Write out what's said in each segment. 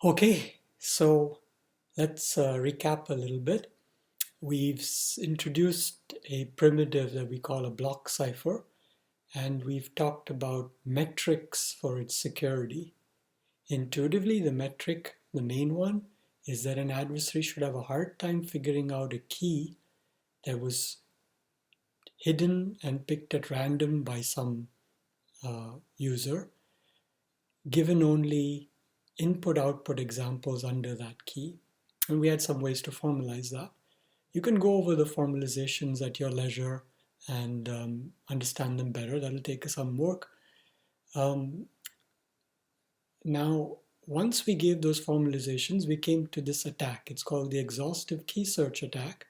Okay, so let's recap a little bit. We've introduced a primitive that we call a block cipher, and we've talked about metrics for its security. Intuitively, the metric, the main one, is that an adversary should have a hard time figuring out a key that was hidden and picked at random by some user, given only input-output examples under that key. And we had some ways to formalize that. You can go over the formalizations at your leisure and understand them better. That'll take some work. Um, Now, once we gave those formalizations, we came to this attack. It's called the exhaustive key search attack,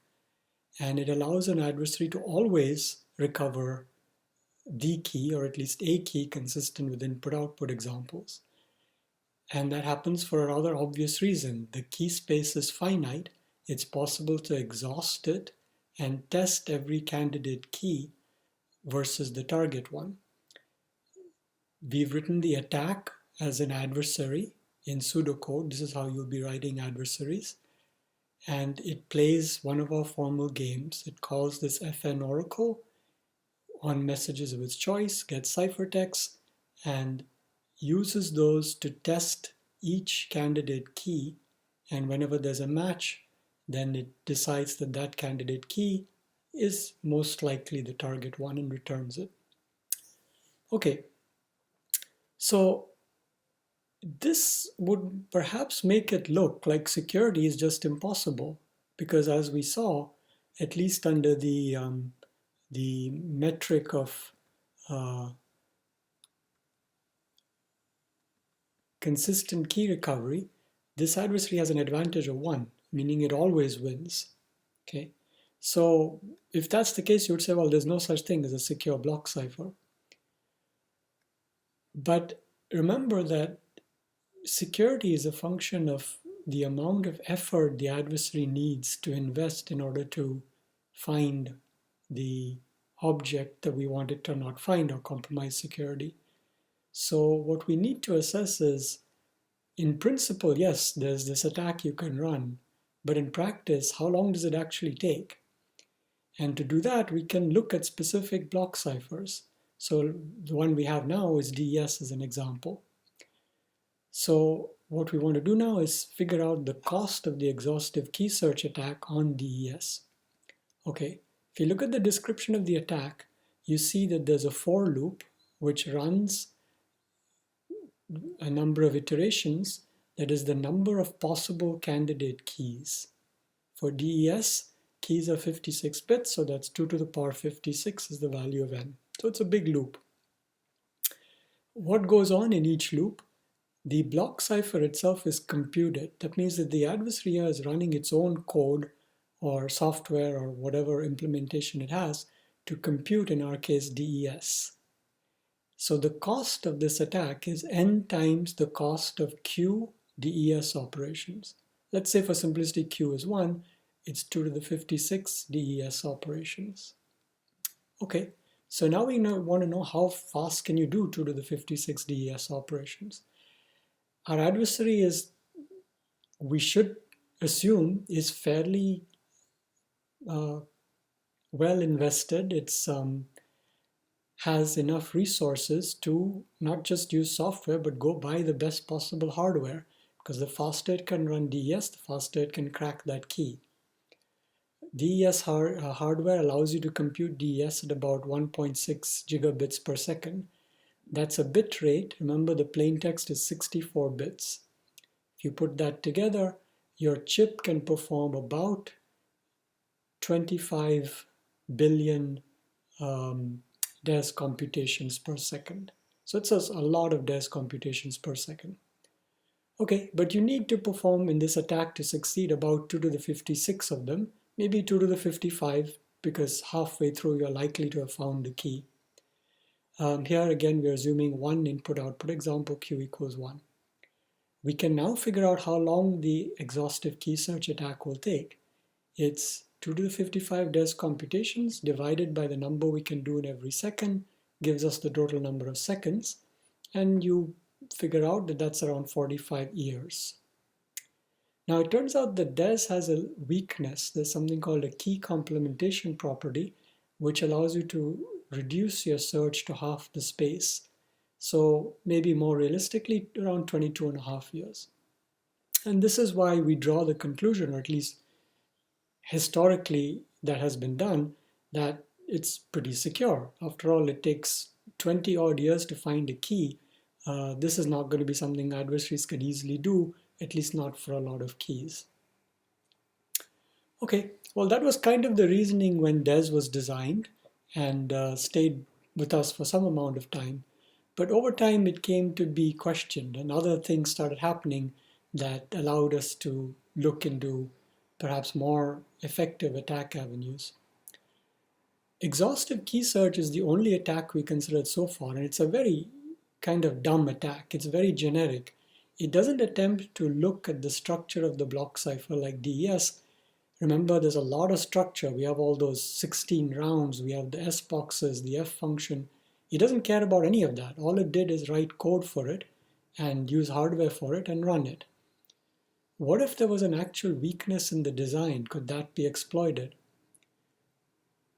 and it allows an adversary to always recover the key, or at least a key consistent with input-output examples. And that happens for a rather obvious reason. The key space is finite. It's possible to exhaust it and test every candidate key versus the target one. We've written the attack as an adversary in pseudocode. This is how you'll be writing adversaries. And it plays one of our formal games. It calls this FN oracle on messages of its choice, gets ciphertexts, and uses those to test each candidate key. And whenever there's a match, then it decides that that candidate key is most likely the target one and returns it. Okay, so this would perhaps make it look like security is just impossible, because as we saw, at least under the metric of consistent key recovery, this adversary has an advantage of 1, meaning it always wins. Okay, so if that's the case, you would say, well, there's no such thing as a secure block cipher. But remember that security is a function of the amount of effort the adversary needs to invest in order to find the object that we want it to not find or compromise security. So what we need to assess is, in principle, yes, there's this attack you can run, but in practice, how long does it actually take? And to do that, we can look at specific block ciphers. So the one we have now is DES as an example. So what we want to do now is figure out the cost of the exhaustive key search attack on DES. Okay, if you look at the description of the attack, you see that there's a for loop which runs a number of iterations, that is the number of possible candidate keys. For DES, keys are 56 bits, so that's 2 to the power 56 is the value of n. So it's a big loop. What goes on in each loop? The block cipher itself is computed. That means that the adversary is running its own code or software or whatever implementation it has to compute, in our case, DES. So the cost of this attack is n times the cost of q DES operations. Let's say for simplicity q is 1, it's 2 to the 56 DES operations. Okay, so now we want to know how fast can you do 2 to the 56 DES operations. Our adversary is, we should assume, is fairly well invested. It's has enough resources to not just use software, but go buy the best possible hardware, because the faster it can run DES, the faster it can crack that key. DES hardware allows you to compute DES at about 1.6 gigabits per second. That's a bit rate. Remember, the plain text is 64 bits. If you put that together, your chip can perform about 25 billion DES computations per second. So it's a lot of DES computations per second. Okay, but you need to perform in this attack to succeed about 2 to the 56 of them, maybe 2 to the 55, because halfway through you're likely to have found the key. Here again, we're assuming one input-output example, q equals 1. We can now figure out how long the exhaustive key search attack will take. It's 2 to the 55 DES computations divided by the number we can do in every second, gives us the total number of seconds, and you figure out that that's around 45 years. Now it turns out that DES has a weakness. There's something called a key complementation property, which allows you to reduce your search to half the space. So maybe more realistically, around 22 and a half years. And this is why we draw the conclusion, or at least historically that has been done, that it's pretty secure. After all, it takes 20 odd years to find a key. This is not going to be something adversaries could easily do, at least not for a lot of keys. Okay, well, that was kind of the reasoning when DES was designed and stayed with us for some amount of time. But over time, it came to be questioned, and other things started happening that allowed us to look into perhaps more effective attack avenues. Exhaustive key search is the only attack we considered so far, and it's a very kind of dumb attack. It's very generic. It doesn't attempt to look at the structure of the block cipher like DES. Remember, there's a lot of structure. We have all those 16 rounds. We have the S boxes, the F function. It doesn't care about any of that. All it did is write code for it and use hardware for it and run it. What if there was an actual weakness in the design? Could that be exploited?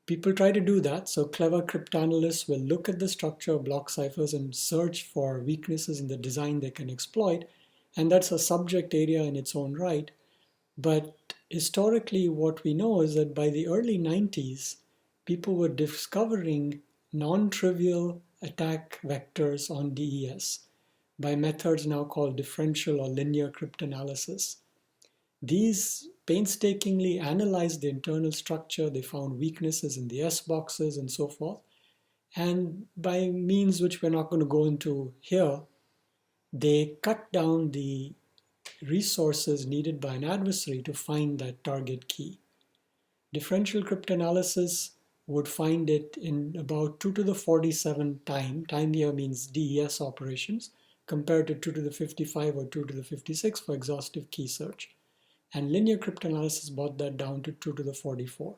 People try to do that, so clever cryptanalysts will look at the structure of block ciphers and search for weaknesses in the design they can exploit, and that's a subject area in its own right. But historically, what we know is that by the early 90s, people were discovering non-trivial attack vectors on DES by methods now called differential or linear cryptanalysis. These painstakingly analyzed the internal structure. They found weaknesses in the S boxes and so forth. And by means which we're not going to go into here, they cut down the resources needed by an adversary to find that target key. Differential cryptanalysis would find it in about 2 to the 47 time. Time here means DES operations, compared to 2 to the 55 or 2 to the 56 for exhaustive key search. And linear cryptanalysis brought that down to 2 to the 44.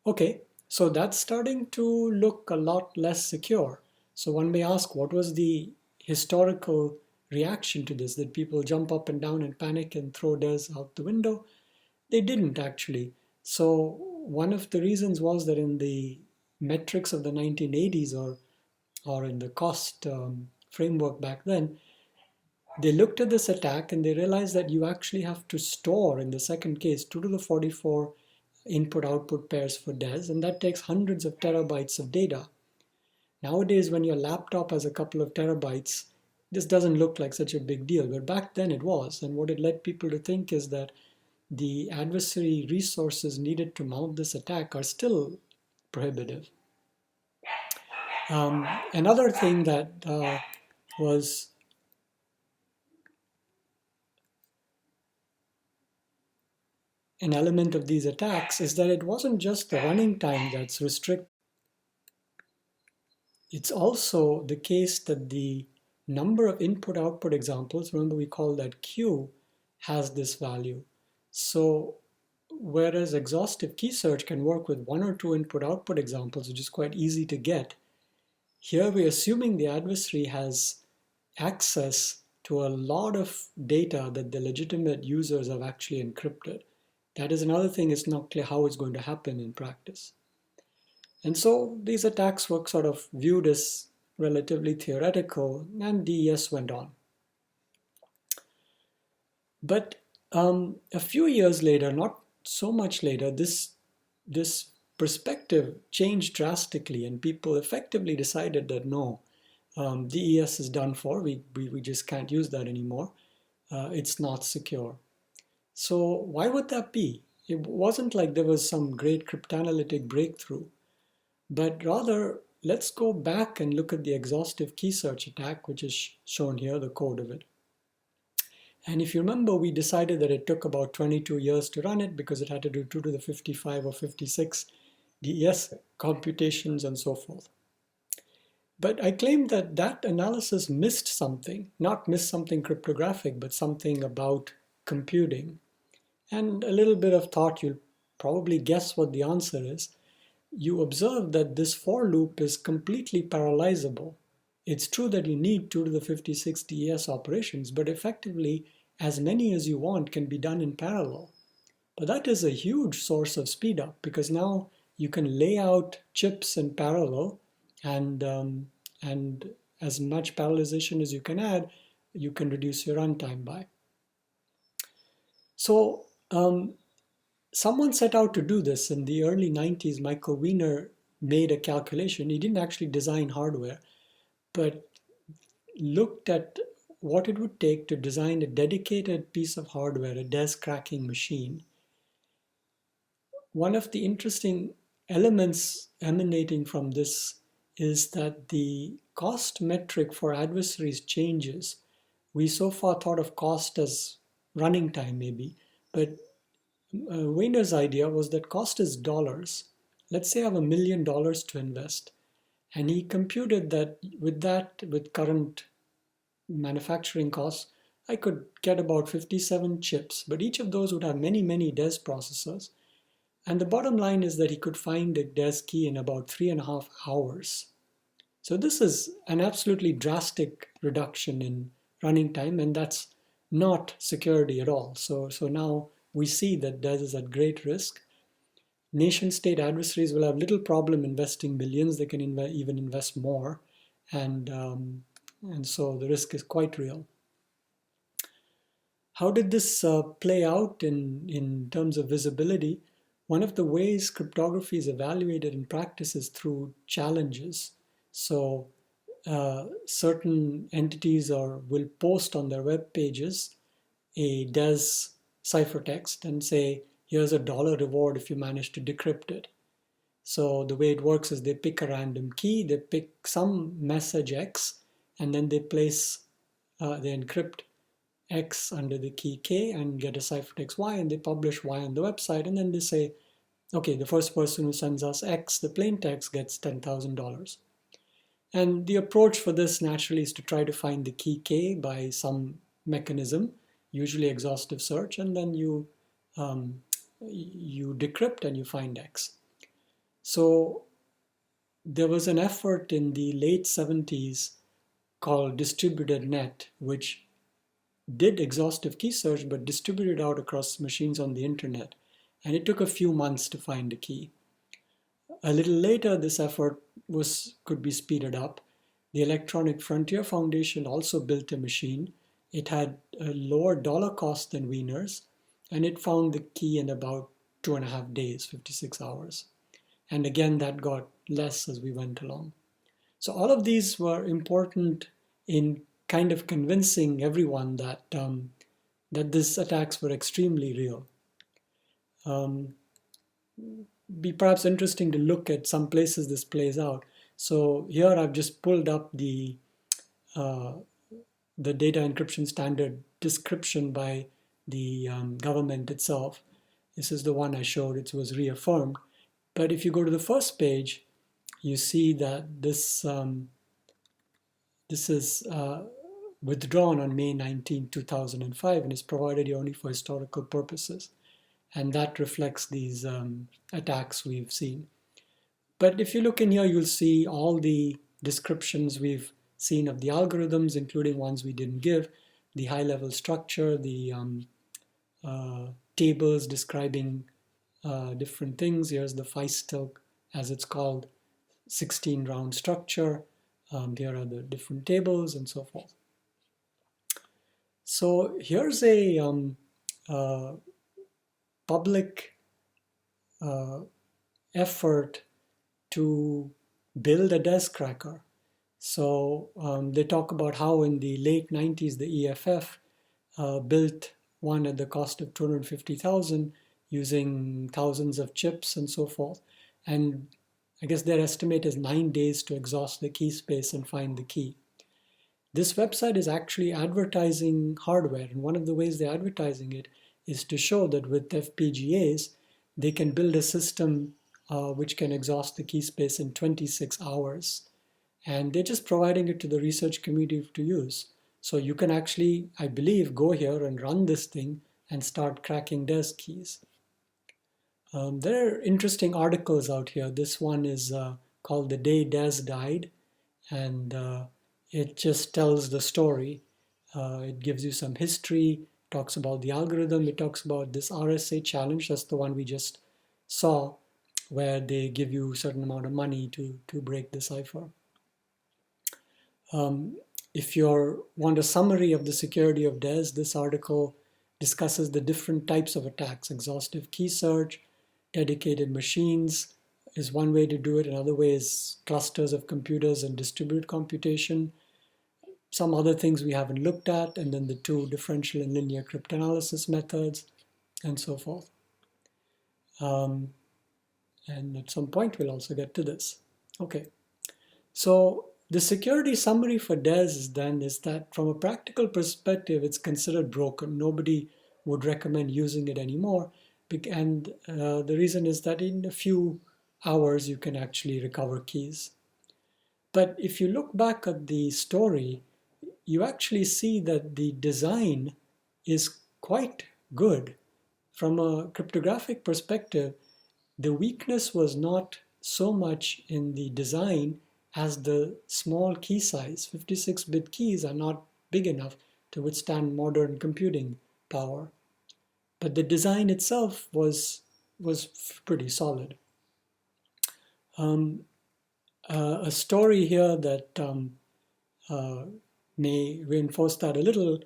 Okay, so that's starting to look a lot less secure. So one may ask, what was the historical reaction to this? Did people jump up and down and panic and throw DES out the window? They didn't actually. So one of the reasons was that in the metrics of the 1980s or in the cost framework back then, they looked at this attack and they realized that you actually have to store, in the second case, 2 to the 44 input-output pairs for DES, and that takes hundreds of terabytes of data. Nowadays, when your laptop has a couple of terabytes, this doesn't look like such a big deal, but back then it was. And what it led people to think is that the adversary resources needed to mount this attack are still prohibitive. Another thing that was an element of these attacks is that it wasn't just the running time that's restricted. It's also the case that the number of input-output examples, remember we call that Q, has this value. So whereas exhaustive key search can work with 1 or 2 input-output examples, which is quite easy to get, here we're assuming the adversary has access to a lot of data that the legitimate users have actually encrypted. That is another thing. It's not clear how it's going to happen in practice. And so these attacks were sort of viewed as relatively theoretical, and DES went on. But a few years later, not so much later, this perspective changed drastically, and people effectively decided that no, DES is done for. We just can't use that anymore. It's not secure. So why would that be? It wasn't like there was some great cryptanalytic breakthrough, but rather let's go back and look at the exhaustive key search attack, which is shown here, the code of it. And if you remember, we decided that it took about 22 years to run it because it had to do 2 to the 55 or 56 DES computations and so forth. But I claim that that analysis missed something, not missed something cryptographic, but something about computing. And a little bit of thought, you'll probably guess what the answer is. You observe that this for loop is completely parallelizable. It's true that you need 2 to the 56 DES operations, but effectively as many as you want can be done in parallel. But that is a huge source of speed up because now you can lay out chips in parallel, and as much parallelization as you can add, you can reduce your runtime by. So someone set out to do this in the early 90s. Michael Wiener made a calculation. He didn't actually design hardware, but looked at what it would take to design a dedicated piece of hardware, a DES cracking machine. One of the interesting elements emanating from this is that the cost metric for adversaries changes. We so far thought of cost as running time maybe, but Wiener's idea was that cost is dollars. Let's say I have $1 million to invest. And he computed that, with current manufacturing costs, I could get about 57 chips, but each of those would have many, many DES processors. And the bottom line is that he could find a DES key in about 3.5 hours. So this is an absolutely drastic reduction in running time, and that's not security at all. So now we see that DES is at great risk. Nation-state adversaries will have little problem investing millions. They can even invest more, and so the risk is quite real. How did this play out in terms of visibility? One of the ways cryptography is evaluated in practice is through challenges. So certain entities will post on their web pages a DES ciphertext and say, here's $1 reward if you manage to decrypt it. So the way it works is they pick a random key, they pick some message X, and then they encrypt X under the key K and get a ciphertext Y, and they publish Y on the website, and then they say, okay, the first person who sends us X, the plain text, gets $10,000. And the approach for this naturally is to try to find the key K by some mechanism, usually exhaustive search, and then you decrypt and you find X. So there was an effort in the late 70s called distributed net, which did exhaustive key search but distributed out across machines on the internet. And it took a few months to find a key. A little later, this effort could be speeded up. The Electronic Frontier Foundation also built a machine. It had a lower dollar cost than Wiener's, and it found the key in about 2.5 days, 56 hours. And again, that got less as we went along. So all of these were important in kind of convincing everyone that these attacks were extremely real. Be perhaps interesting to look at some places this plays out. So here I've just pulled up the data encryption standard description by the government itself. This is the one I showed. It was reaffirmed. But if you go to the first page, you see that this is withdrawn on May 19, 2005, and is provided only for historical purposes. And that reflects these attacks we've seen. But if you look in here, you'll see all the descriptions we've seen of the algorithms, including ones we didn't give, the high-level structure, the tables describing different things. Here's the Feistel, as it's called, 16-round structure. Here are the different tables and so forth. So here's a public effort to build a DES cracker. So they talk about how in the late 90s the EFF built one at the cost of $250,000 using thousands of chips and so forth. And I guess their estimate is 9 days to exhaust the key space and find the key. This website is actually advertising hardware, and one of the ways they're advertising it is to show that with FPGAs, they can build a system which can exhaust the key space in 26 hours. And they're just providing it to the research community to use. So you can actually, I believe, go here and run this thing and start cracking DES keys. There are interesting articles out here. This one is called The Day DES Died, and it just tells the story. It gives you some history, talks about the algorithm. It talks about this RSA challenge. That's the one we just saw, where they give you a certain amount of money to break the cipher. If you want a summary of the security of DES, this article discusses the different types of attacks. Exhaustive key search, dedicated machines is one way to do it. Another way is clusters of computers and distributed computation. Some other things we haven't looked at, and then the two differential and linear cryptanalysis methods, and so forth. And at some point, we'll also get to this. Okay, so the security summary for DES then is that from a practical perspective, it's considered broken. Nobody would recommend using it anymore. And the reason is that in a few hours, you can actually recover keys. But if you look back at the story, you actually see that the design is quite good. From a cryptographic perspective, the weakness was not so much in the design as the small key size. 56-bit keys are not big enough to withstand modern computing power. But the design itself was pretty solid. A story here that may reinforce that a little.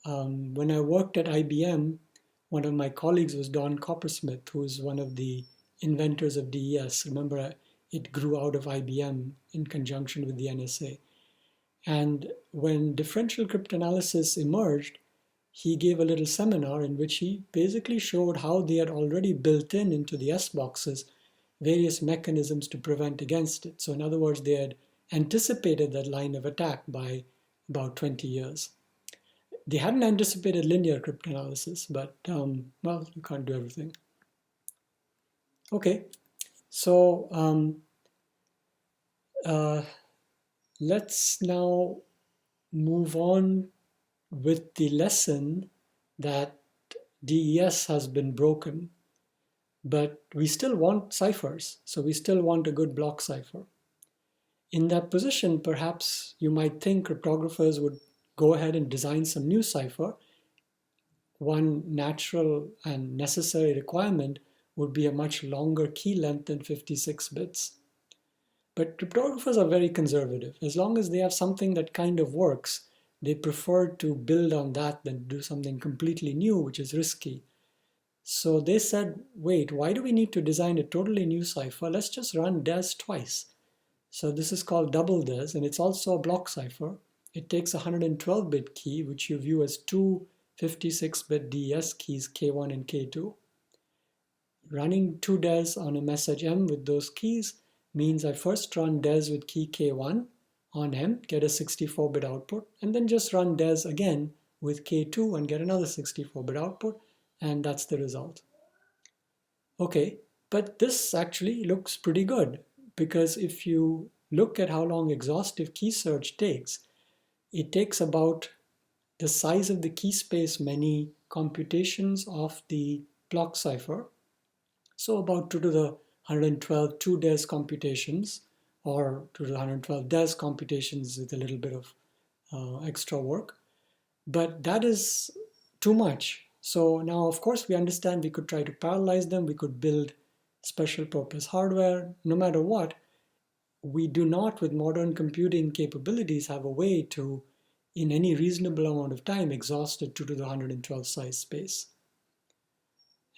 When I worked at IBM, one of my colleagues was Don Coppersmith, who is one of the inventors of DES. Remember, it grew out of IBM in conjunction with the NSA. And when differential cryptanalysis emerged, he gave a little seminar in which he basically showed how they had already built into the S boxes various mechanisms to prevent against it. So in other words, they had anticipated that line of attack by about 20 years. They hadn't anticipated linear cryptanalysis, but well, you can't do everything. Okay, so let's now move on with the lesson that DES has been broken, but we still want ciphers, so we still want a good block cipher. In that position, perhaps you might think cryptographers would go ahead and design some new cipher. One natural and necessary requirement would be a much longer key length than 56 bits. But cryptographers are very conservative. As long as they have something that kind of works, they prefer to build on that than do something completely new, which is risky. So they said, wait, why do we need to design a totally new cipher? Let's just run DES twice. So this is called double DES, and it's also a block cipher. It takes a 112-bit key, which you view as two 56-bit DES keys, K1 and K2. Running two DES on a message M with those keys means I first run DES with key K1 on M, get a 64-bit output, and then just run DES again with K2 and get another 64-bit output, and that's the result. Okay, but this actually looks pretty good, because if you look at how long exhaustive key search takes, it takes about the size of the key space many computations of the block cipher. So about 2 to the 112 2 DES computations, or 2 to the 112 DES computations with a little bit of extra work. But that is too much. So now, of course, we understand we could try to parallelize them. We could build special purpose hardware. No matter what, we do not, with modern computing capabilities, have a way to, in any reasonable amount of time, exhaust a 2 to the 112 size space.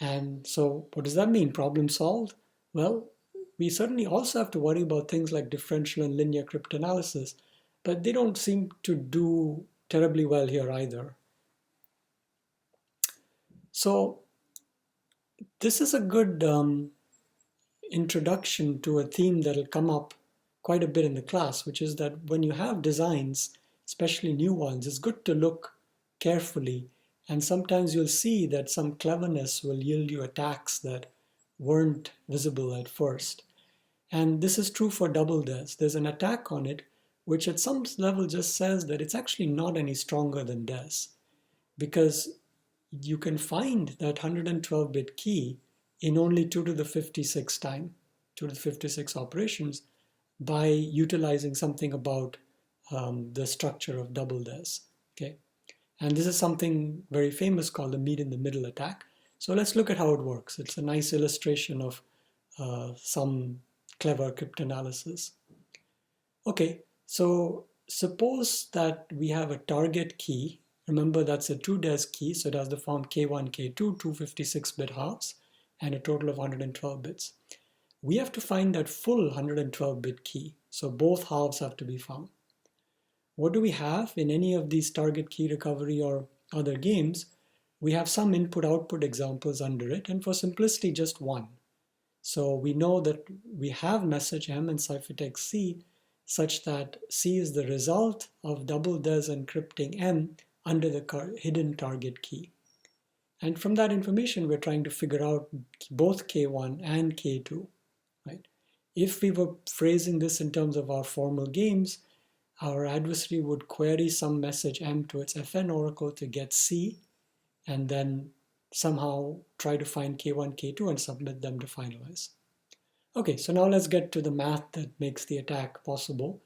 And so what does that mean? Problem solved? Well, we certainly also have to worry about things like differential and linear cryptanalysis, but they don't seem to do terribly well here either. So this is a good introduction to a theme that'll come up quite a bit in the class, which is that when you have designs, especially new ones, it's good to look carefully. And sometimes you'll see that some cleverness will yield you attacks that weren't visible at first. And this is true for double DES. There's an attack on it, which at some level just says that it's actually not any stronger than DES, because you can find that 112-bit key in only 2 to the 56 time, 2 to the 56 operations, by utilizing something about the structure of double DES. Okay, And this is something very famous called the meet in the middle attack. So let's look at how it works. It's a nice illustration of some clever cryptanalysis. Okay, so suppose that we have a target key. Remember, that's a 2-des key, so it has the form K1, K2, 256-bit halves, and a total of 112 bits. We have to find that full 112-bit key, so both halves have to be found. What do we have in any of these target key recovery or other games? We have some input-output examples under it, and for simplicity, just one. So we know that we have message M and ciphertext C such that C is the result of double-des encrypting M under the hidden target key. And from that information, we're trying to figure out both K1 and K2, right? If we were phrasing this in terms of our formal games, our adversary would query some message M to its FN oracle to get C, and then somehow try to find K1, K2 and submit them to finalize. Okay, so now let's get to the math that makes the attack possible.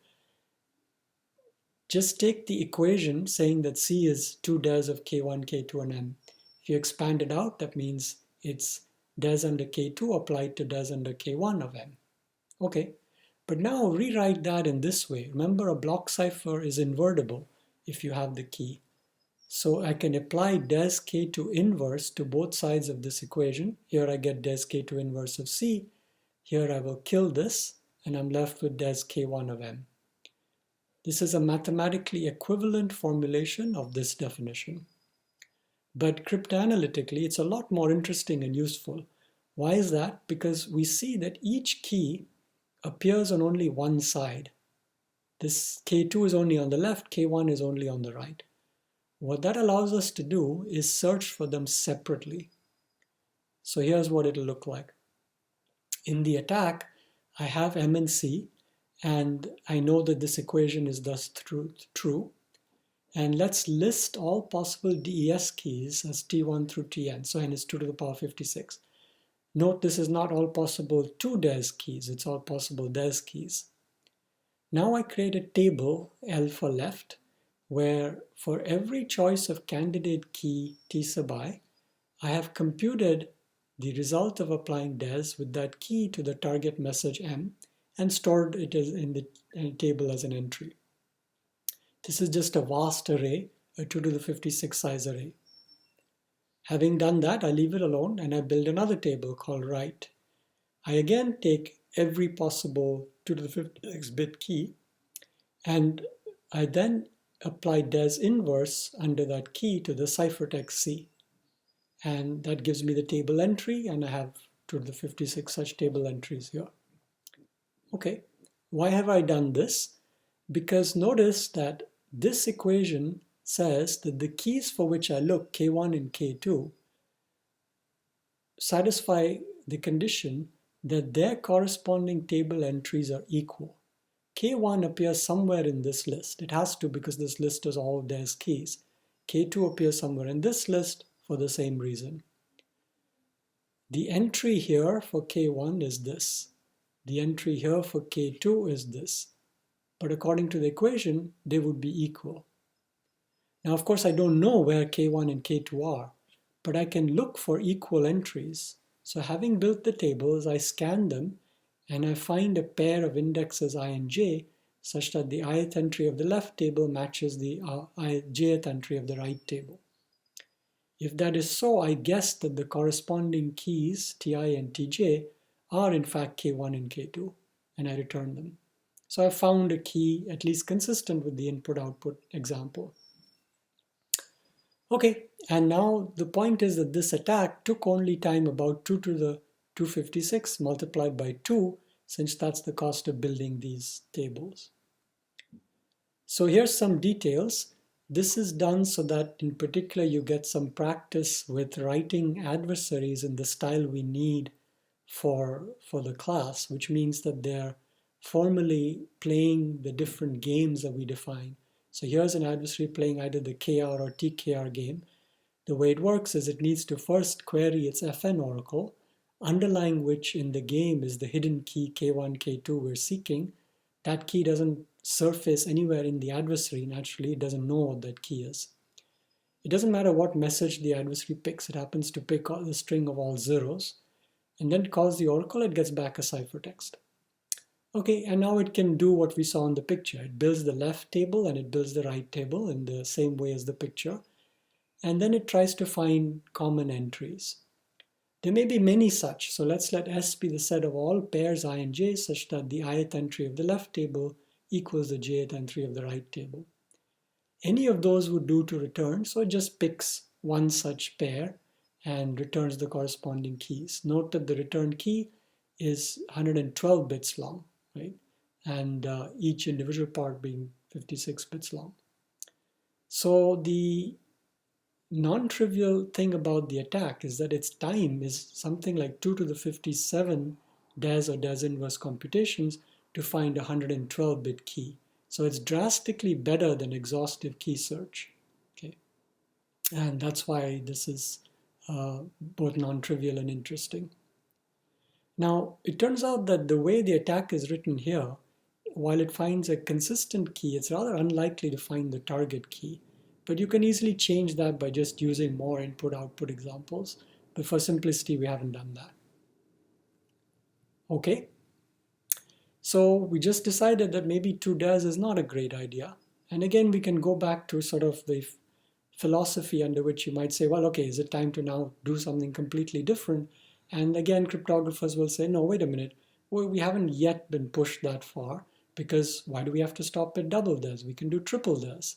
Just take the equation saying that C is 2-des of K1, K2, and M. If you expand it out, that means it's des under K2 applied to des under K1 of M. Okay, but now rewrite that in this way. Remember, a block cipher is invertible if you have the key. So I can apply des K2 inverse to both sides of this equation. Here I get des K2 inverse of C. Here I will kill this, and I'm left with des K1 of M. This is a mathematically equivalent formulation of this definition. But cryptanalytically, it's a lot more interesting and useful. Why is that? Because we see that each key appears on only one side. This K2 is only on the left, K1 is only on the right. What that allows us to do is search for them separately. So here's what it'll look like. In the attack, I have M and C, and I know that this equation is thus true. And let's list all possible DES keys as T1 through Tn, so n is 2 to the power 56. Note this is not all possible 2-des keys, it's all possible des keys. Now I create a table, L for left, where for every choice of candidate key T sub I have computed the result of applying des with that key to the target message M and stored it in the table as an entry. This is just a vast array, a 2 to the 56 size array. Having done that, I leave it alone and I build another table called write. I again take every possible 2 to the 56-bit key, and I then apply des inverse under that key to the ciphertext C. And that gives me the table entry, and I have 2 to the 56 such table entries here. Okay, why have I done this? Because notice that this equation says that the keys for which I look, K1 and K2, satisfy the condition that their corresponding table entries are equal. K1 appears somewhere in this list. It has to, because this list is all of their keys. K2 appears somewhere in this list for the same reason. The entry here for K1 is this. The entry here for K2 is this. But according to the equation, they would be equal. Now, of course, I don't know where K1 and K2 are, but I can look for equal entries. So having built the tables, I scan them, and I find a pair of indexes I and j such that the ith entry of the left table matches the jth entry of the right table. If that is so, I guess that the corresponding keys, ti and tj, are in fact K1 and K2, and I return them. So I found a key at least consistent with the input-output example. Okay, and now the point is that this attack took only time about 2 to the 256 multiplied by 2, since that's the cost of building these tables. So here's some details. This is done so that in particular you get some practice with writing adversaries in the style we need for the class, which means that they're formally playing the different games that we define. So here's an adversary playing either the KR or TKR game. The way it works is it needs to first query its FN oracle, underlying which in the game is the hidden key K1, K2 we're seeking. That key doesn't surface anywhere in the adversary. Naturally, it doesn't know what that key is. It doesn't matter what message the adversary picks, it happens to pick the string of all zeros, and then calls the oracle, it gets back a ciphertext. Okay, and now it can do what we saw in the picture. It builds the left table and it builds the right table in the same way as the picture. And then it tries to find common entries. There may be many such, so let's let S be the set of all pairs I and J such that the ith entry of the left table equals the jth entry of the right table. Any of those would do to return, so it just picks one such pair and returns the corresponding keys. Note that the return key is 112 bits long, right? And each individual part being 56 bits long. So the non-trivial thing about the attack is that its time is something like 2 to the 57 DES or DES inverse computations to find a 112-bit key. So it's drastically better than exhaustive key search. Okay, and that's why this is both non-trivial and interesting. Now, it turns out that the way the attack is written here, while it finds a consistent key, it's rather unlikely to find the target key. But you can easily change that by just using more input-output examples. But for simplicity, we haven't done that. Okay. So we just decided that maybe 2 DES is not a great idea. And again, we can go back to sort of the philosophy under which you might say, well, okay, is it time to now do something completely different? And again, cryptographers will say, no, wait a minute. Well, we haven't yet been pushed that far, because why do we have to stop at double DES? We can do triple DES.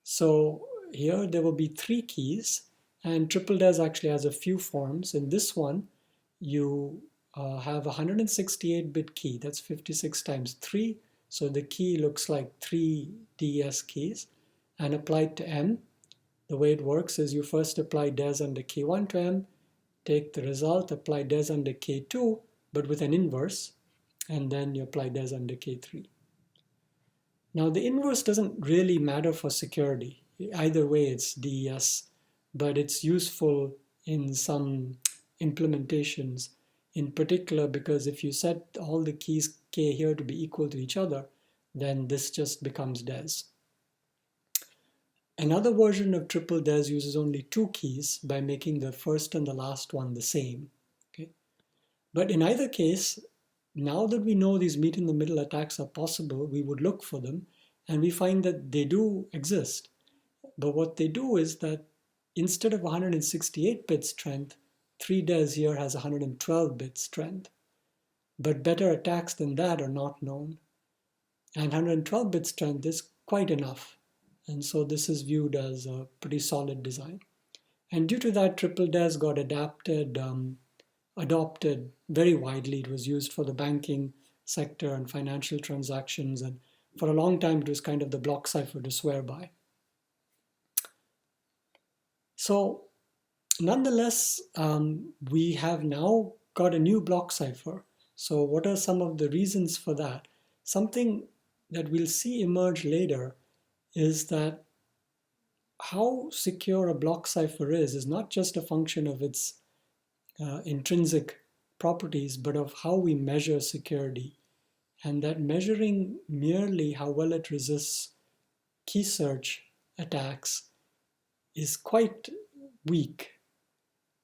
So here there will be 3 keys, and triple DES actually has a few forms. In this one, you have a 168-bit key. That's 56 times 3. So the key looks like 3 DES keys. And applied to M, the way it works is you first apply DES under K1 to M, take the result, apply DES under K2, but with an inverse, and then you apply DES under K3. Now the inverse doesn't really matter for security. Either way it's DES, but it's useful in some implementations, in particular because if you set all the keys K here to be equal to each other, then this just becomes DES. Another version of triple DES uses only 2 keys by making the first and the last one the same. Okay? But in either case, now that we know these meet-in-the-middle attacks are possible, we would look for them, and we find that they do exist. But what they do is that instead of 168-bit strength, 3 DES here has 112-bit strength. But better attacks than that are not known. And 112-bit strength is quite enough. And so this is viewed as a pretty solid design. And due to that, triple DES got adopted very widely. It was used for the banking sector and financial transactions. And for a long time, it was kind of the block cipher to swear by. So nonetheless, we have now got a new block cipher. So what are some of the reasons for that? Something that we'll see emerge later is that how secure a block cipher is not just a function of its intrinsic properties, but of how we measure security. And that measuring merely how well it resists key search attacks is quite weak,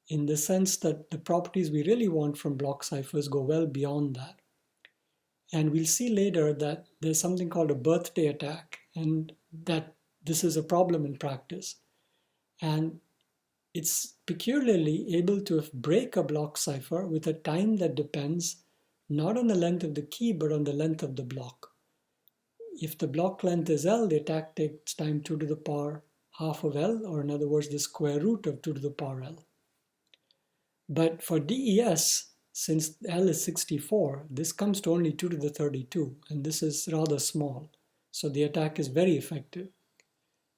in the sense that the properties we really want from block ciphers go well beyond that. And we'll see later that there's something called a birthday attack, and that this is a problem in practice. And it's peculiarly able to break a block cipher with a time that depends not on the length of the key, but on the length of the block. If the block length is L, the attack takes time 2 to the power half of L, or in other words, the square root of 2 to the power L. But for DES, since L is 64, this comes to only 2 to the 32, and this is rather small. So the attack is very effective.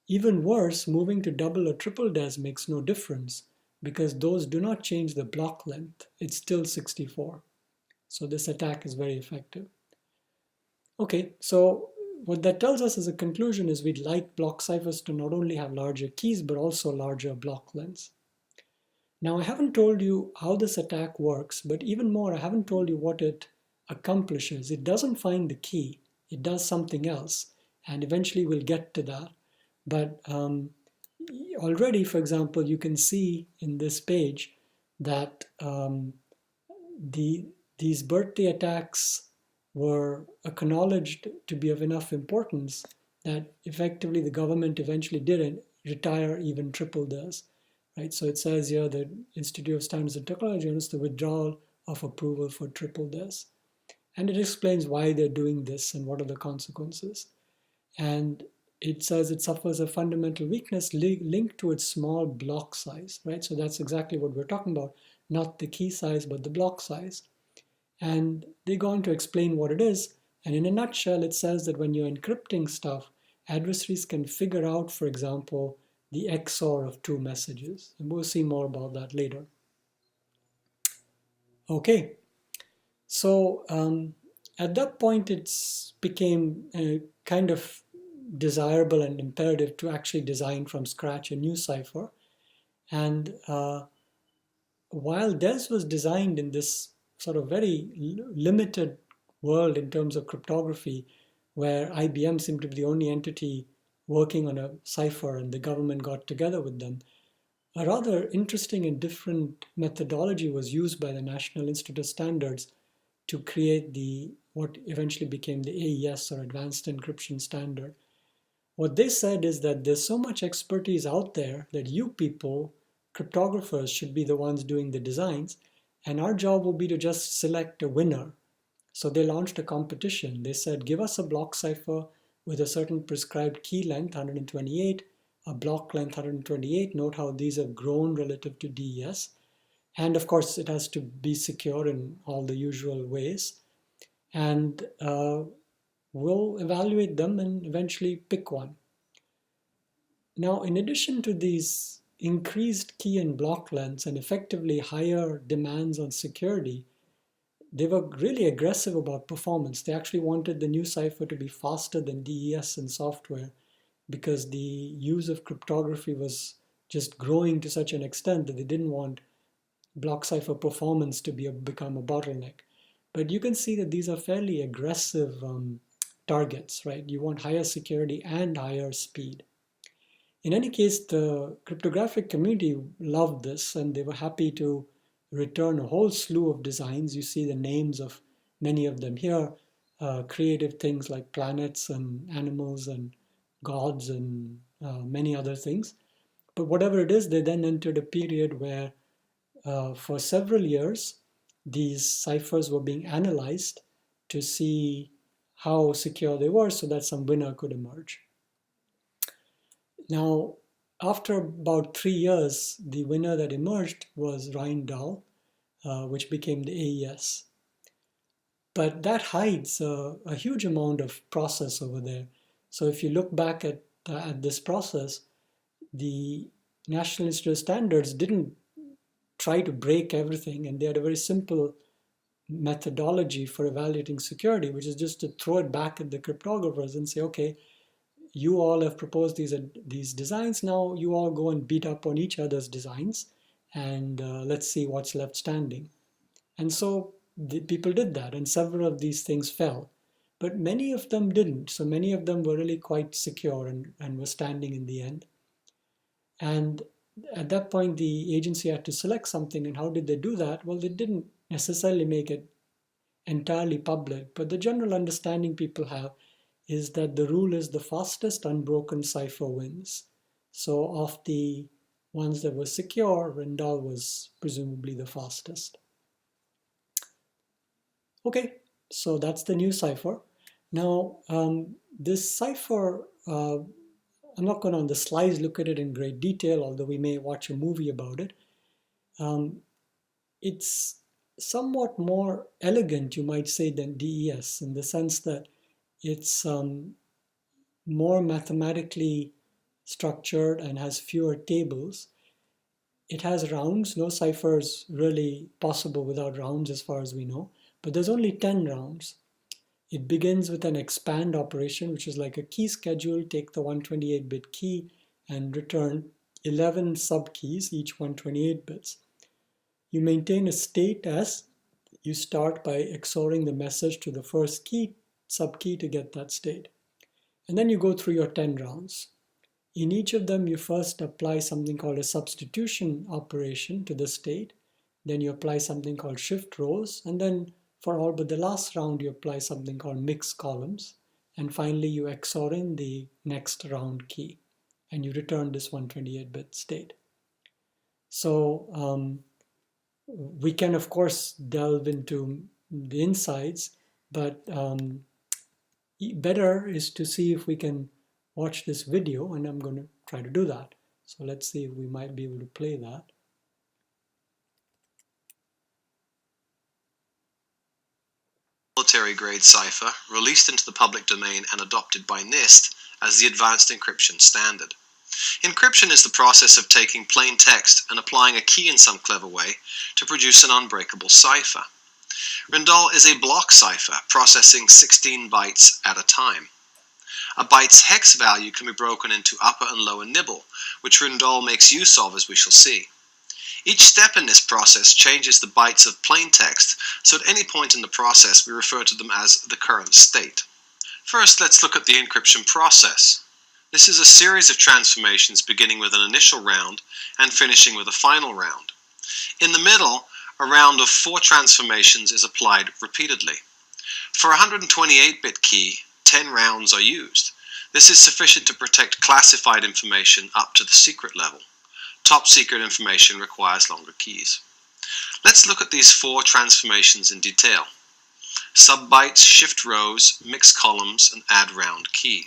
Even worse, moving to double or triple DES makes no difference, because those do not change the block length. It's still 64. So this attack is very effective. Okay, so what that tells us as a conclusion is we'd like block ciphers to not only have larger keys, but also larger block lengths. Now, I haven't told you how this attack works, but even more, I haven't told you what it accomplishes. It doesn't find the key. It does something else, and eventually we'll get to that. But already, for example, you can see in this page that the these birthday attacks were acknowledged to be of enough importance that effectively the government eventually didn't retire even triple this, right? So it says here that Institute of Standards and Technology announced the withdrawal of approval for triple this. And it explains why they're doing this and what are the consequences. And it says it suffers a fundamental weakness linked to its small block size, right? So that's exactly what we're talking about, not the key size, but the block size. And they go on to explain what it is. And in a nutshell, it says that when you're encrypting stuff, adversaries can figure out, for example, the XOR of two messages. And we'll see more about that later. Okay, so at that point, it became kind of desirable and imperative to actually design from scratch a new cipher. And while DES was designed in this sort of very limited world in terms of cryptography, where IBM seemed to be the only entity working on a cipher and the government got together with them, a rather interesting and different methodology was used by the National Institute of Standards to create what eventually became the AES, or Advanced Encryption Standard. What they said is that there's so much expertise out there that you people, cryptographers, should be the ones doing the designs, and our job will be to just select a winner. So they launched a competition. They said, give us a block cipher with a certain prescribed key length, 128, a block length 128. Note how these have grown relative to DES. And of course, it has to be secure in all the usual ways. And we'll evaluate them and eventually pick one. Now, in addition to these increased key and block lengths and effectively higher demands on security, they were really aggressive about performance. They actually wanted the new cipher to be faster than DES in software because the use of cryptography was just growing to such an extent that they didn't want block cipher performance to become a bottleneck. But you can see that these are fairly aggressive targets, right? You want higher security and higher speed. In any case, the cryptographic community loved this and they were happy to return a whole slew of designs. You see the names of many of them here, creative things like planets and animals and gods and many other things. But whatever it is, they then entered a period where for several years, these ciphers were being analyzed to see how secure they were so that some winner could emerge. Now, after about 3 years, the winner that emerged was Rheindahl, which became the AES. But that hides a huge amount of process over there. So if you look back at this process, the National Institute of Standards didn't try to break everything, and they had a very simple methodology for evaluating security, which is just to throw it back at the cryptographers and say, okay, you all have proposed these designs. Now you all go and beat up on each other's designs, and let's see what's left standing. And so the people did that, and several of these things fell. But many of them didn't. So many of them were really quite secure and were standing in the end. And at that point, the agency had to select something. And how did they do that? Well, they didn't necessarily make it entirely public, but the general understanding people have is that the rule is the fastest unbroken cipher wins. So of the ones that were secure, Rendall was presumably the fastest. Okay, so that's the new cipher. Now, this cipher, I'm not going to on the slides look at it in great detail, although we may watch a movie about it. It's somewhat more elegant, you might say, than DES in the sense that it's more mathematically structured and has fewer tables. It has rounds. No cipher is really possible without rounds as far as we know, but there's only 10 rounds. It begins with an expand operation, which is like a key schedule, take the 128-bit key and return 11 subkeys, each 128 bits. You maintain a state as you start by XORing the message to the first key, subkey to get that state. And then you go through your 10 rounds. In each of them, you first apply something called a substitution operation to the state. Then you apply something called shift rows. And then for all but the last round, you apply something called mix columns. And finally, you XOR in the next round key. And you return this 128-bit state. So we can, of course, delve into the insides, but better is to see if we can watch this video, and I'm going to try to do that. So let's see if we might be able to play that. Military-grade cipher released into the public domain and adopted by NIST as the advanced encryption standard. Encryption is the process of taking plain text and applying a key in some clever way to produce an unbreakable cipher. Rindahl is a block cipher processing 16 bytes at a time. A byte's hex value can be broken into upper and lower nibble, which Rindahl makes use of, as we shall see. Each step in this process changes the bytes of plain text, so at any point in the process we refer to them as the current state. First, let's look at the encryption process. This is a series of transformations beginning with an initial round and finishing with a final round. In the middle, a round of 4 transformations is applied repeatedly. For a 128-bit key, 10 rounds are used. This is sufficient to protect classified information up to the secret level. Top secret information requires longer keys. Let's look at these 4 transformations in detail. Subbytes, shift rows, mix columns, and add round key.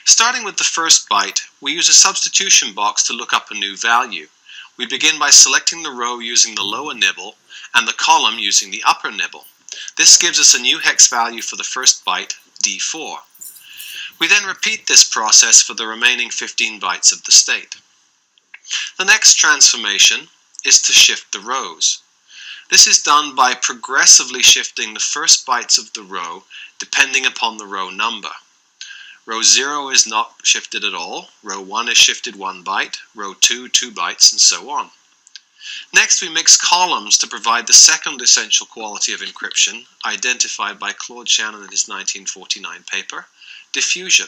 Starting with the first byte, we use a substitution box to look up a new value. We begin by selecting the row using the lower nibble and the column using the upper nibble. This gives us a new hex value for the first byte, D4. We then repeat this process for the remaining 15 bytes of the state. The next transformation is to shift the rows. This is done by progressively shifting the first bytes of the row depending upon the row number. Row 0 is not shifted at all, row 1 is shifted 1 byte, row 2, 2 bytes, and so on. Next, we mix columns to provide the second essential quality of encryption, identified by Claude Shannon in his 1949 paper, diffusion.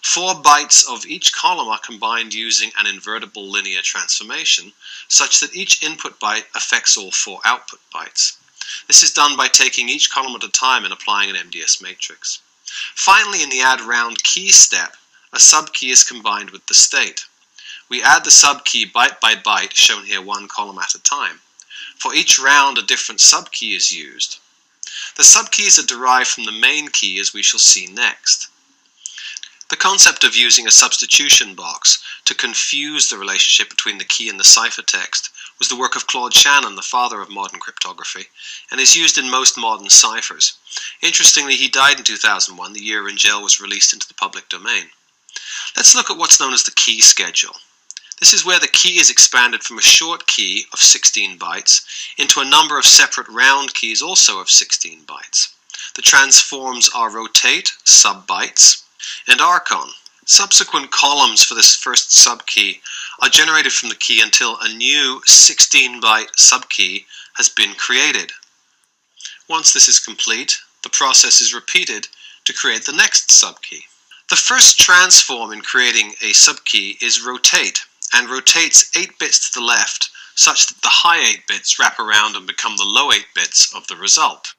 4 bytes of each column are combined using an invertible linear transformation, such that each input byte affects all 4 output bytes. This is done by taking each column at a time and applying an MDS matrix. Finally, in the add round key step, a subkey is combined with the state. We add the subkey byte by byte, shown here 1 column at a time. For each round, a different subkey is used. The subkeys are derived from the main key, as we shall see next. The concept of using a substitution box to confuse the relationship between the key and the ciphertext was the work of Claude Shannon, the father of modern cryptography, and is used in most modern ciphers. Interestingly, he died in 2001, the year Ringel was released into the public domain. Let's look at what's known as the key schedule. This is where the key is expanded from a short key of 16 bytes into a number of separate round keys also of 16 bytes. The transforms are rotate, subbytes, and archon. Subsequent columns for this first subkey are generated from the key until a new 16-byte subkey has been created. Once this is complete, the process is repeated to create the next subkey. The first transform in creating a subkey is rotate, and rotates 8 bits to the left, such that the high 8 bits wrap around and become the low 8 bits of the result.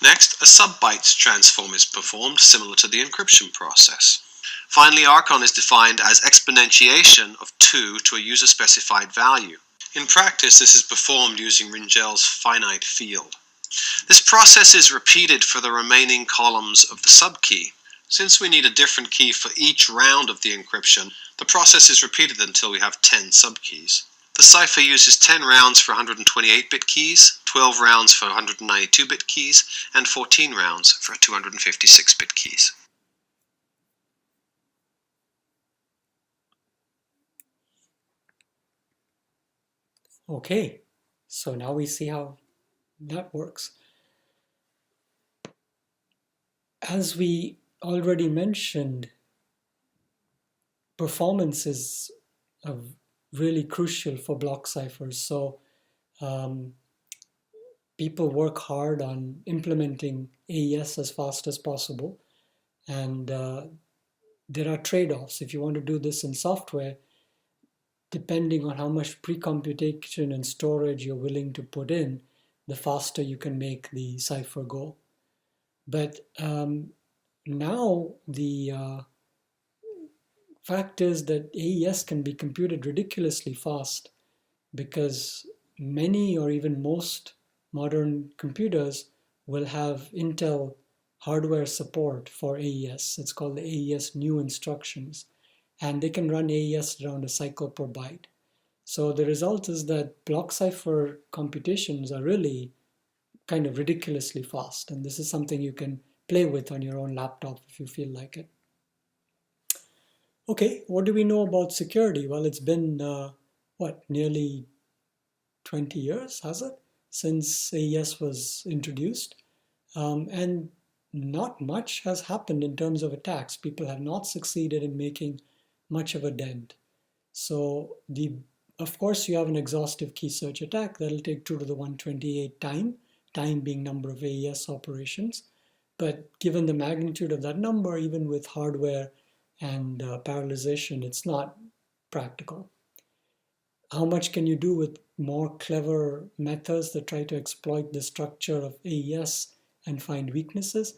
Next, a subbytes transform is performed, similar to the encryption process. Finally, archon is defined as exponentiation of 2 to a user-specified value. In practice, this is performed using Ringel's finite field. This process is repeated for the remaining columns of the subkey. Since we need a different key for each round of the encryption, the process is repeated until we have 10 subkeys. The cipher uses 10 rounds for 128-bit keys, 12 rounds for 192-bit keys, and 14 rounds for 256-bit keys. Okay, so now we see how that works. As we already mentioned, performance is really crucial for block ciphers. So people work hard on implementing AES as fast as possible, and there are trade-offs. If you want to do this in software, depending on how much pre-computation and storage you're willing to put in, the faster you can make the cipher go. But now the fact is that AES can be computed ridiculously fast because many or even most modern computers will have Intel hardware support for AES. It's called the AES new instructions, and they can run AES around a cycle per byte. So the result is that block cipher computations are really kind of ridiculously fast, and this is something you can play with on your own laptop if you feel like it. Okay, what do we know about security? Well, it's been nearly 20 years, has it, since AES was introduced, and not much has happened in terms of attacks. People have not succeeded in making much of a dent. So of course, you have an exhaustive key search attack that'll take 2 to the 128 time being number of AES operations. But given the magnitude of that number, even with hardware and parallelization, it's not practical. How much can you do with more clever methods that try to exploit the structure of AES and find weaknesses?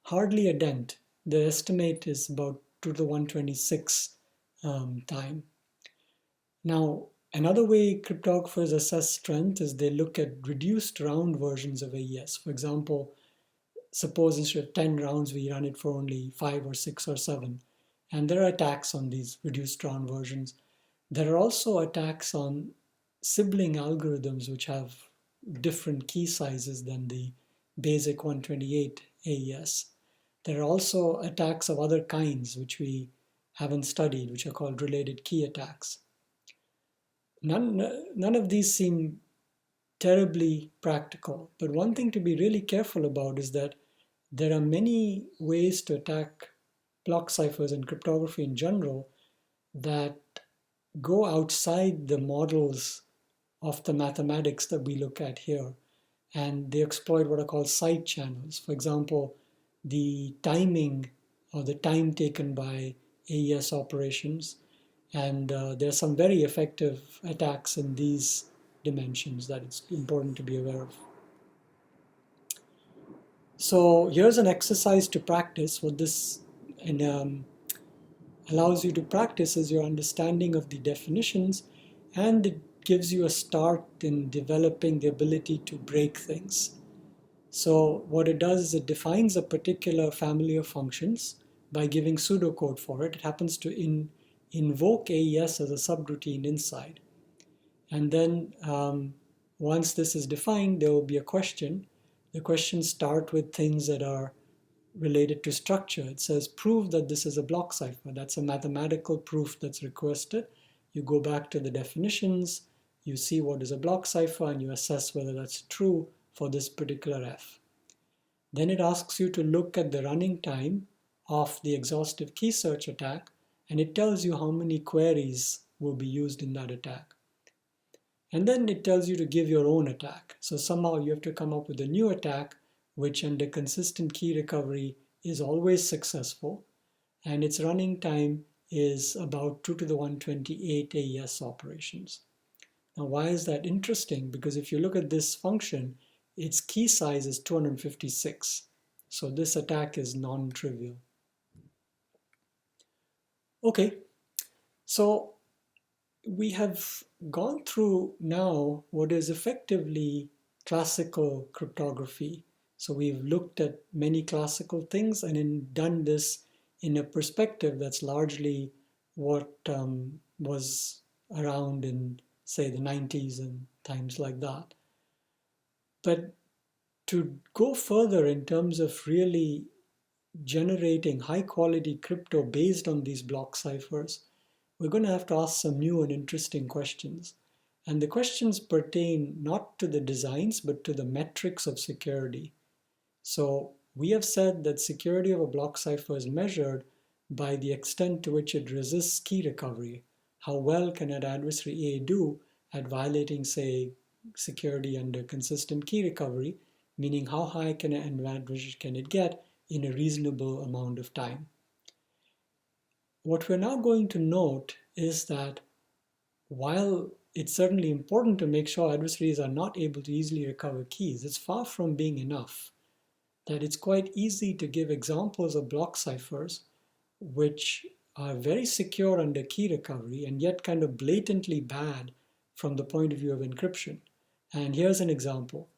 Hardly a dent. The estimate is about 2 to the 126 time. Now, another way cryptographers assess strength is they look at reduced round versions of AES. For example, suppose instead of 10 rounds, we run it for only 5 or 6 or 7. And there are attacks on these reduced round versions. There are also attacks on sibling algorithms which have different key sizes than the basic 128 AES. There are also attacks of other kinds which we haven't studied, which are called related key attacks. None of these seem terribly practical, but one thing to be really careful about is that there are many ways to attack block ciphers and cryptography in general that go outside the models of the mathematics that we look at here, and they exploit what are called side channels. For example, the timing or the time taken by AES operations, and there are some very effective attacks in these dimensions that it's important to be aware of. So here's an exercise to practice. What this allows you to practice is your understanding of the definitions, and it gives you a start in developing the ability to break things. So what it does is it defines a particular family of functions by giving pseudocode for it. It happens to invoke AES as a subroutine inside. And then once this is defined, there will be a question. The questions start with things that are related to structure. It says, prove that this is a block cipher. That's a mathematical proof that's requested. You go back to the definitions, you see what is a block cipher, and you assess whether that's true for this particular F. Then it asks you to look at the running time of the exhaustive key search attack, and it tells you how many queries will be used in that attack. And then it tells you to give your own attack. So somehow you have to come up with a new attack which under consistent key recovery is always successful, and its running time is about 2 to the 128 AES operations. Now, why is that interesting? Because if you look at this function, its key size is 256. So this attack is non-trivial. Okay, so we have gone through now what is effectively classical cryptography. So we've looked at many classical things and done this in a perspective that's largely what was around in, say, the 90s and times like that. But to go further in terms of really generating high quality crypto based on these block ciphers, we're going to have to ask some new and interesting questions. And the questions pertain not to the designs, but to the metrics of security. So we have said that security of a block cipher is measured by the extent to which it resists key recovery. How well can an adversary A do at violating, say, security under consistent key recovery, meaning how high can an adversary can it get in a reasonable amount of time. What we're now going to note is that while it's certainly important to make sure adversaries are not able to easily recover keys, it's far from being enough. That it's quite easy to give examples of block ciphers which are very secure under key recovery and yet kind of blatantly bad from the point of view of encryption. And here's an example.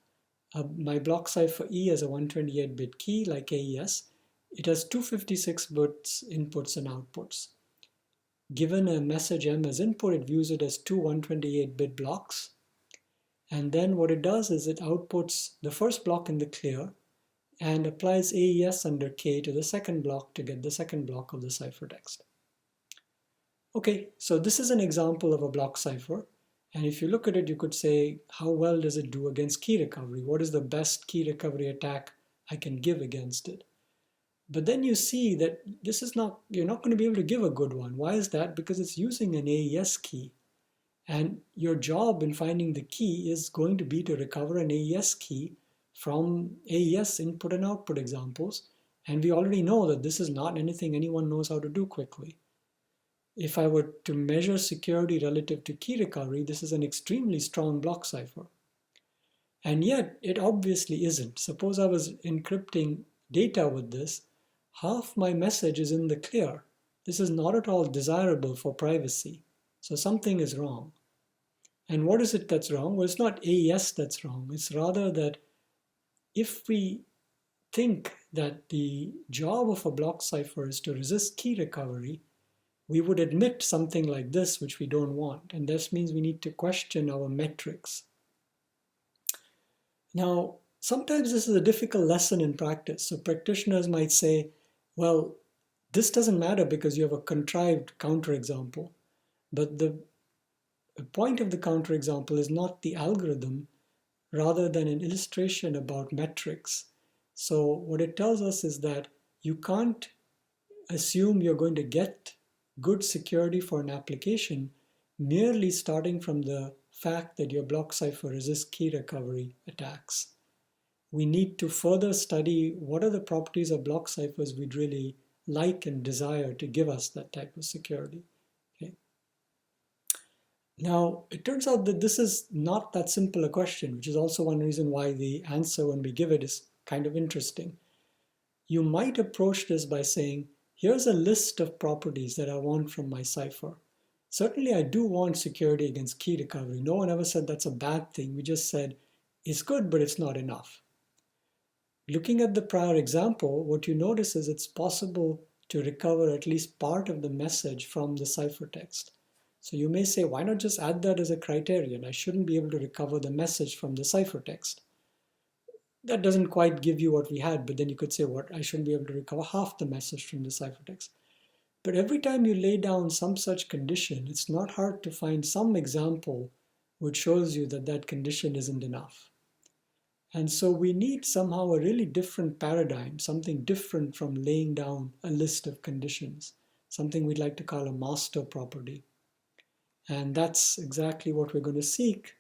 My block cipher E has a 128-bit key like AES. It has 256 bits inputs and outputs. Given a message M as input, it views it as two 128-bit blocks. And then what it does is it outputs the first block in the clear and applies AES under K to the second block to get the second block of the ciphertext. Okay, so this is an example of a block cipher. And if you look at it, you could say, how well does it do against key recovery? What is the best key recovery attack I can give against it? But then you see that you're not going to be able to give a good one. Why is that? Because it's using an AES key. And your job in finding the key is going to be to recover an AES key from AES input and output examples. And we already know that this is not anything anyone knows how to do quickly. If I were to measure security relative to key recovery, this is an extremely strong block cipher. And yet, it obviously isn't. Suppose I was encrypting data with this, half my message is in the clear. This is not at all desirable for privacy. So something is wrong. And what is it that's wrong? Well, it's not AES that's wrong. It's rather that if we think that the job of a block cipher is to resist key recovery, we would admit something like this, which we don't want. And this means we need to question our metrics. Now, sometimes this is a difficult lesson in practice. So practitioners might say, well, this doesn't matter because you have a contrived counterexample. But the point of the counterexample is not the algorithm, rather than an illustration about metrics. So what it tells us is that you can't assume you're going to get good security for an application merely starting from the fact that your block cipher resists key recovery attacks. We need to further study what are the properties of block ciphers we'd really like and desire to give us that type of security. Okay. Now, it turns out that this is not that simple a question, which is also one reason why the answer when we give it is kind of interesting. You might approach this by saying, here's a list of properties that I want from my cipher. Certainly, I do want security against key recovery. No one ever said that's a bad thing. We just said it's good, but it's not enough. Looking at the prior example, what you notice is it's possible to recover at least part of the message from the ciphertext. So you may say, why not just add that as a criterion? I shouldn't be able to recover the message from the ciphertext. That doesn't quite give you what we had, but then you could say, what? I shouldn't be able to recover half the message from the ciphertext. But every time you lay down some such condition, it's not hard to find some example which shows you that that condition isn't enough. And so we need somehow a really different paradigm, something different from laying down a list of conditions, something we'd like to call a master property. And that's exactly what we're going to seek